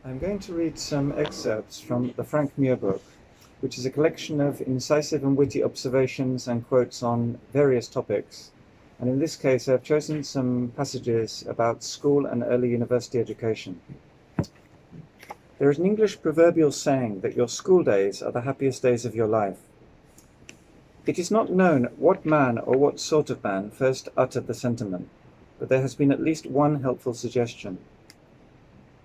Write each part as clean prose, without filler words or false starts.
I'm going to read some excerpts from the Frank Muir book, which is a collection of incisive and witty observations and quotes on various topics. And in this case, I've chosen some passages about school and early university education. There is an English proverbial saying that your school days are the happiest days of your life. It is not known what man or what sort of man first uttered the sentiment, but there has been at least one helpful suggestion.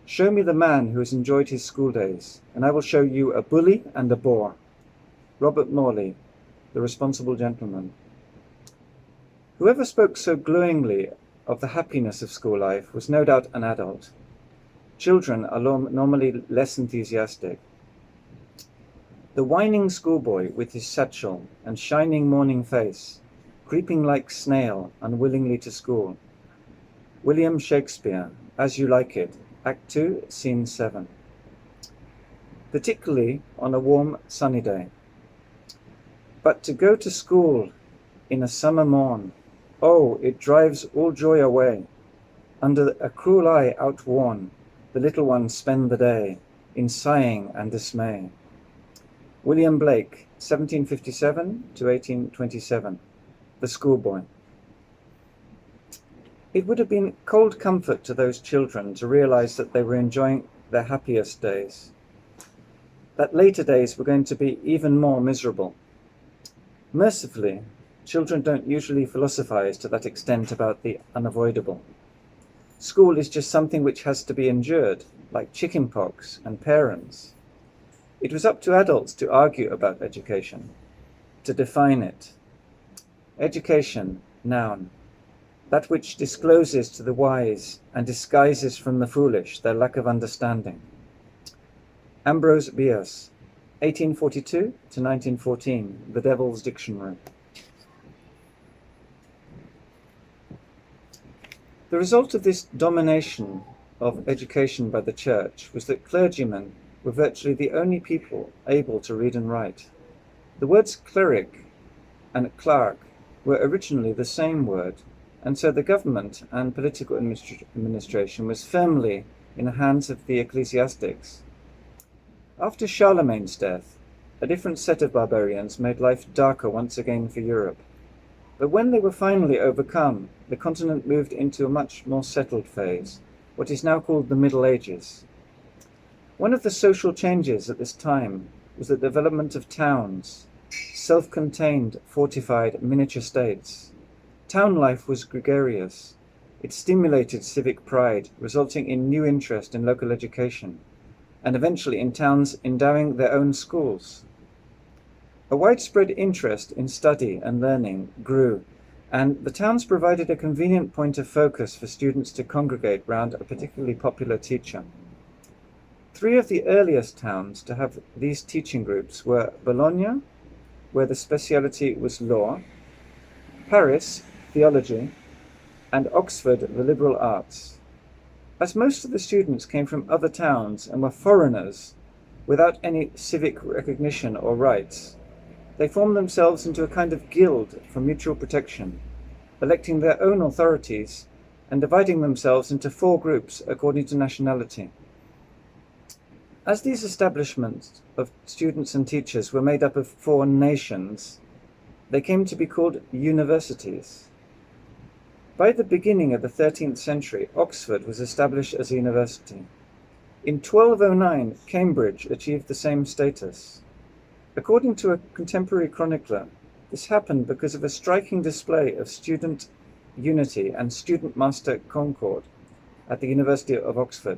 Show me the man who has enjoyed his school days, and I will show you a bully and a bore. Robert Morley, The Responsible Gentleman. Whoever spoke so glowingly of the happiness of school life was no doubt an adult. Children are normally less enthusiastic. The whining schoolboy with his satchel and shining morning face, creeping like snail unwillingly to school. William Shakespeare, As You Like It, Act 2, Scene 7. Particularly on a warm, sunny day. But to go to school in a summer morn, oh, it drives all joy away. Under a cruel eye outworn, the little ones spend the day in sighing and dismay. William Blake, 1757 to 1827, The Schoolboy. It would have been cold comfort to those children to realize that they were enjoying their happiest days, that later days were going to be even more miserable. Mercifully, children don't usually philosophize to that extent about the unavoidable. School is just something which has to be endured, like chickenpox and parents. It was up to adults to argue about education, to define it. Education, noun. That which discloses to the wise and disguises from the foolish their lack of understanding. Ambrose Bierce, 1842 to 1914, The Devil's Dictionary. The result of this domination of education by the church was that clergymen were virtually the only people able to read and write. The words cleric and clerk were originally the same word, and so the government and political administration was firmly in the hands of the ecclesiastics. After Charlemagne's death, a different set of barbarians made life darker once again for Europe. But when they were finally overcome, the continent moved into a much more settled phase, what is now called the Middle Ages. One of the social changes at this time was the development of towns, self-contained, fortified miniature states. Town life was gregarious. It stimulated civic pride, resulting in new interest in local education, and eventually in towns endowing their own schools. A widespread interest in study and learning grew, and the towns provided a convenient point of focus for students to congregate round a particularly popular teacher. Three of the earliest towns to have these teaching groups were Bologna, where the speciality was law, Paris, theology, and Oxford, the liberal arts. As most of the students came from other towns and were foreigners without any civic recognition or rights, they formed themselves into a kind of guild for mutual protection, electing their own authorities and dividing themselves into four groups according to nationality. As these establishments of students and teachers were made up of four nations, they came to be called universities. By the beginning of the 13th century, Oxford was established as a university. In 1209, Cambridge achieved the same status. According to a contemporary chronicler, this happened because of a striking display of student unity and student-master concord at the University of Oxford.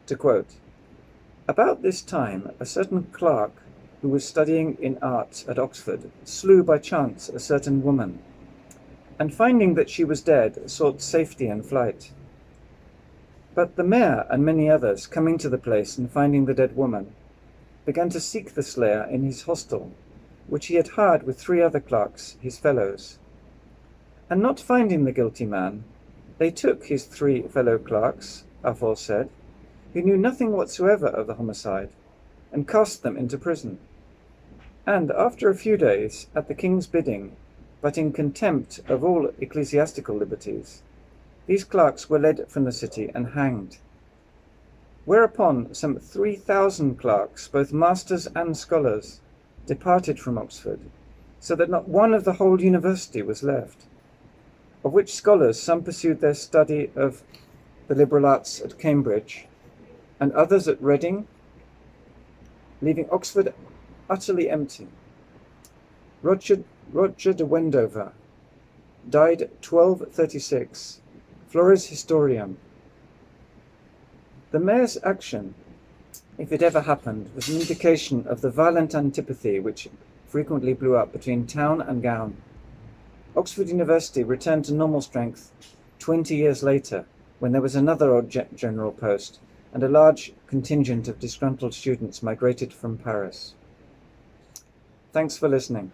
To quote, "About this time, a certain clerk who was studying in arts at Oxford slew by chance a certain woman, and finding that she was dead, sought safety in flight. But the mayor and many others, coming to the place and finding the dead woman, began to seek the slayer in his hostel, which he had hired with three other clerks, his fellows. And not finding the guilty man, they took his three fellow clerks, aforesaid, who knew nothing whatsoever of the homicide, and cast them into prison. And after a few days, at the king's bidding, but in contempt of all ecclesiastical liberties, these clerks were led from the city and hanged. Whereupon some 3,000 clerks, both masters and scholars, departed from Oxford, so that not one of the whole university was left, of which scholars some pursued their study of the liberal arts at Cambridge, and others at Reading, leaving Oxford utterly empty. Roger de Wendover died 1236, Flores Historiam. The mayor's action, if it ever happened, was an indication of the violent antipathy which frequently blew up between town and gown. Oxford University returned to normal strength 20 years later, when there was another odd general post, and a large contingent of disgruntled students migrated from Paris. Thanks for listening.